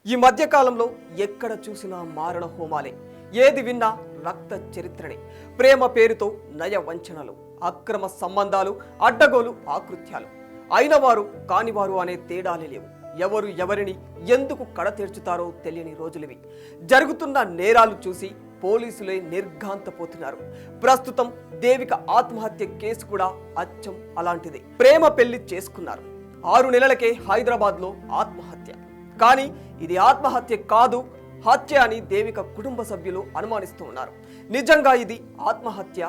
ఈ మధ్య కాలంలో ఎక్కడ చూసినా మారణ హోమాలే, ఏది విన్నా రక్త చరిత్రనే. ప్రేమ పేరుతో నయ వంచనలు, అక్రమ సంబంధాలు, అడ్డగోలు ఆకృత్యాలు. అయినవారు కానివారు అనే తేడాలే లేవు. ఎవరు ఎవరిని ఎందుకు కడతీర్చుతారో తెలియని రోజులివి. జరుగుతున్న నేరాలు చూసి పోలీసులే నిర్ఘాంతపోతున్నారు. ప్రస్తుతం దేవిక ఆత్మహత్య కేసు కూడా అచ్చం అలాంటిదే. ప్రేమ పెళ్లి చేసుకున్నారు, 6 నెలలకే హైదరాబాద్లో ఆత్మహత్య. కానీ ఇది ఆత్మహత్య కాదు, హత్య అని దేవిక కుటుంబ సభ్యులు అనుమానిస్తూ ఉన్నారు. నిజంగా ఇది ఆత్మహత్య,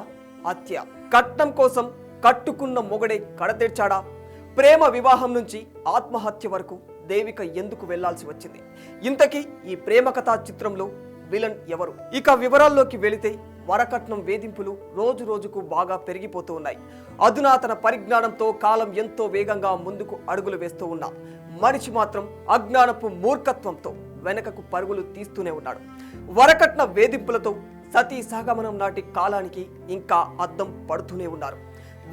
హత్య? కట్నం కోసం కట్టుకున్న మొగడే కడతీర్చాడా? ప్రేమ వివాహం నుంచి ఆత్మహత్య వరకు దేవిక ఎందుకు వెళ్లాల్సి వచ్చింది? ఇంతకీ ఈ ప్రేమ కథా చిత్రంలో విలన్ ఎవరు? ఇక వివరాల్లోకి వెళితే, వరకట్నం వేధింపులు రోజు రోజుకు బాగా పెరిగిపోతూ ఉన్నాయి. అధునాతన పరిజ్ఞానంతో కాలం ఎంతో వేగంగా ముందుకు అడుగులు వేస్తూ ఉన్నా మనిషి మాత్రం అజ్ఞానపు మూర్ఖత్వంతో వెనకకు పరుగులు తీస్తూనే ఉన్నాడు. వరకట్న వేధింపులతో సతీ సహగమనం నాటి కాలానికి ఇంకా అద్దం పడుతూనే ఉన్నారు.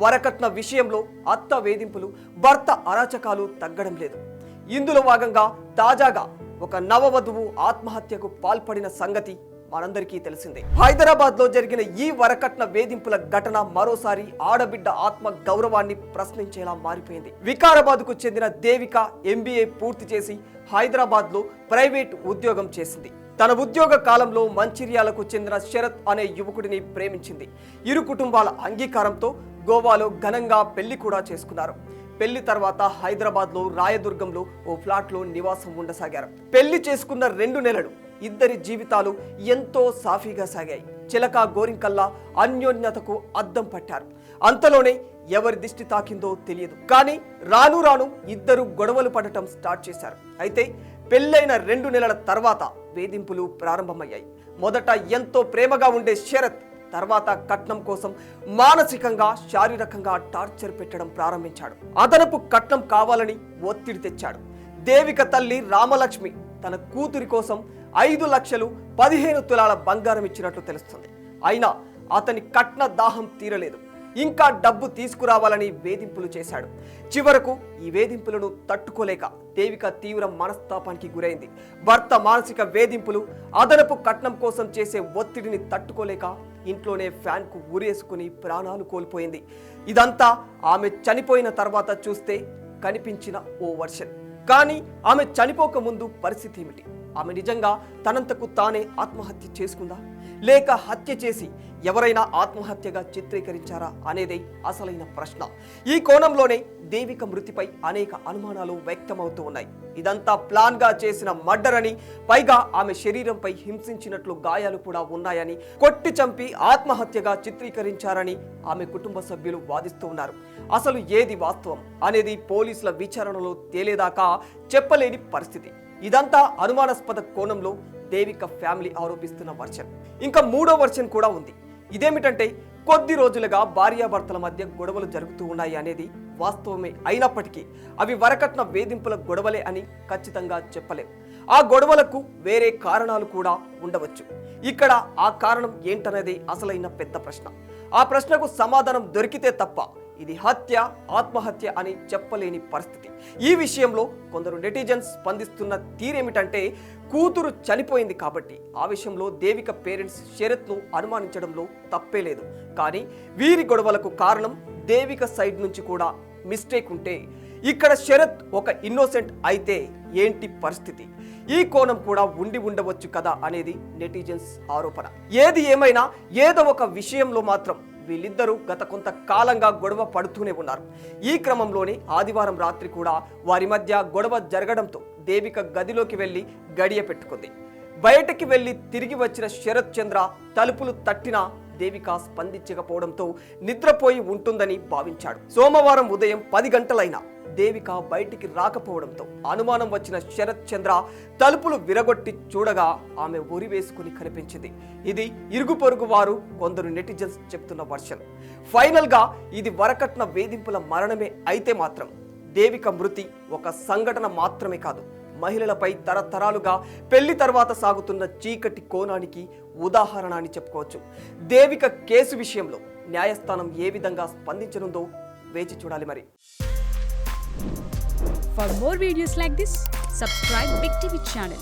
వరకట్న విషయంలో అత్త వేధింపులు, భర్త అరాచకాలు తగ్గడం లేదు. ఇందులో భాగంగా తాజాగా ఒక నవవధువు ఆత్మహత్యకు పాల్పడిన సంగతి మనందరికీ తెలిసిందే. హైదరాబాద్ లో జరిగిన ఈ వరకట్న వేధింపుల ఘటన మరోసారి ఆడబిడ్డ ఆత్మ గౌరవాన్ని ప్రశ్నించేలా మారిపోయింది. వికారాబాద్ కు చెందిన దేవిక MBA పూర్తి చేసి హైదరాబాద్ లో ప్రైవేట్ ఉద్యోగం చేసింది. తన ఉద్యోగ కాలంలో మంచిర్యాలకు చెందిన శరత్ అనే యువకుడిని ప్రేమించింది. ఇరు కుటుంబాల అంగీకారంతో గోవాలో ఘనంగా పెళ్లి కూడా చేసుకున్నారు. పెళ్లి తర్వాత హైదరాబాద్ లో రాయదుర్గంలో ఓ ఫ్లాట్ లో నివాసం ఉండసాగారు. పెళ్లి చేసుకున్న 2 నెలలు ఇద్దరి జీవితాలు ఎంతో సాఫీగా సాగాయి. చిలక గోరింకల్లా అన్యోన్యతకు అద్దం పట్టారు. అంతలోనే ఎవరి దిష్టి తాకిందో తెలియదు. కానీ రాను రాను ఇద్దరు గొడవలు పడటం స్టార్ట్ చేశారు. అయితే పెళ్ళైన 2 నెలల తర్వాత వేధింపులు ప్రారంభమయ్యాయి. మొదట ఎంతో ప్రేమగా ఉండే శరత్ తర్వాత కట్నం కోసం మానసికంగా, శారీరకంగా టార్చర్ పెట్టడం ప్రారంభించాడు. అదనపు కట్నం కావాలని ఒత్తిడి తెచ్చాడు. దేవిక తల్లి రామలక్ష్మి తన కూతురి కోసం 5 లక్షలు 15 తులాల బంగారం ఇచ్చినట్లు తెలుస్తుంది. అయినా అతని కట్న దాహం తీరలేదు. ఇంకా డబ్బు తీసుకురావాలని వేధింపులు చేశాడు. చివరకు ఈ వేధింపులను తట్టుకోలేక దేవిక తీవ్ర మనస్తాపానికి గురైంది. భర్త మానసిక వేధింపులు, అదనపు కట్నం కోసం చేసే ఒత్తిడిని తట్టుకోలేక ఇంట్లోనే ఫ్యాన్కు ఉరేసుకుని ప్రాణాలు కోల్పోయింది. ఇదంతా ఆమె చనిపోయిన తర్వాత చూస్తే కనిపించిన ఓ వర్షన్. కానీ ఆమె చనిపోక ముందు పరిస్థితి ఏమిటి? ఆమె నిజంగా తనంతకు తానే ఆత్మహత్య చేసుకుందా, లేక హత్య చేసి ఎవరైనా ఆత్మహత్యగా చిత్రీకరించారా అనేదే అసలైన ప్రశ్న. ఈ కోణంలోనే దేవిక మృతిపై అనేక అనుమానాలు వ్యక్తమవుతూ ఉన్నాయి. ఇదంతా ప్లాన్ గా చేసిన మర్డర్ అని, పైగా ఆమె శరీరంపై హింసించినట్లు గాయాలు కూడా ఉన్నాయని, కొట్టి చంపి ఆత్మహత్యగా చిత్రీకరించారని ఆమె కుటుంబ సభ్యులు వాదిస్తూ ఉన్నారు. అసలు ఏది వాస్తవం అనేది పోలీసుల విచారణలో తేలేదాకా చెప్పలేని పరిస్థితి. ఇదంతా అనుమానాస్పద కోణంలో దేవిక ఫ్యామిలీ ఆరోపిస్తున్న వర్షన్. ఇంకా 3వ వర్షన్ కూడా ఉంది. ఇదేమిటంటే, కొద్ది రోజులుగా భార్యాభర్తల మధ్య గొడవలు జరుగుతూ ఉన్నాయి అనేది వాస్తవమే అయినప్పటికీ అవి వరకట్న వేధింపుల గొడవలే అని ఖచ్చితంగా చెప్పలేం. ఆ గొడవలకు వేరే కారణాలు కూడా ఉండవచ్చు. ఇక్కడ ఆ కారణం ఏంటనేది అసలైన పెద్ద ప్రశ్న. ఆ ప్రశ్నకు సమాధానం దొరికితే తప్ప ఇది హత్య, ఆత్మహత్య అని చెప్పలేని పరిస్థితి. ఈ విషయంలో కొందరు నెటిజన్స్ స్పందిస్తున్న తీరేమిటంటే, కూతురు చనిపోయింది కాబట్టి ఆ విషయంలో దేవిక పేరెంట్స్ శరత్ను అనుమానించడంలో తప్పే లేదు. కానీ వీరి గొడవలకు కారణం దేవిక సైడ్ నుంచి కూడా మిస్టేక్ ఉంటే, ఇక్కడ శరత్ ఒక ఇన్నోసెంట్ అయితే ఏంటి పరిస్థితి? ఈ కోణం కూడా ఉండి ఉండవచ్చు కదా అనేది నెటిజన్స్ ఆరోపణ. ఏది ఏమైనా ఏదో ఒక విషయంలో మాత్రం వీళ్ళిద్దరూ గత కొంత కాలంగా గొడవ పడుతూనే ఉన్నారు. ఈ క్రమంలోనే ఆదివారం రాత్రి కూడా వారి మధ్య గొడవ జరగడంతో దేవిక గదిలోకి వెళ్లి గడియ పెట్టుకుంది. బయటకి వెళ్లి తిరిగి వచ్చిన శరత్ చంద్ర తలుపులు తట్టినా దేవిక స్పందించకపోవడంతో నిద్రపోయి ఉంటుందని భావించాడు. సోమవారం ఉదయం 10 గంటలైనా దేవిక బయటికి రాకపోవడంతో అనుమానం వచ్చిన శరత్ చంద్ర తలుపులు విరగొట్టి చూడగా ఆమె ఉరి వేసుకుని కనిపించింది. ఇది ఇరుగు పొరుగు వారు, కొందరు నెటిజన్స్ చెప్తున్న వర్షన్. ఫైనల్ గా ఇది వరకట్న వేధింపుల మరణమే అయితే మాత్రం దేవిక మృతి ఒక సంఘటన మాత్రమే కాదు, మహిళలపై తరతరాలుగా పెళ్లి తర్వాత సాగుతున్న చీకటి కోణానికి ఉదాహరణ అని చెప్పుకోవచ్చు. దేవిక కేసు విషయంలో న్యాయస్థానం ఏ విధంగా స్పందించనుందో వేచి చూడాలి మరి. For more videos like this, subscribe Big TV channel.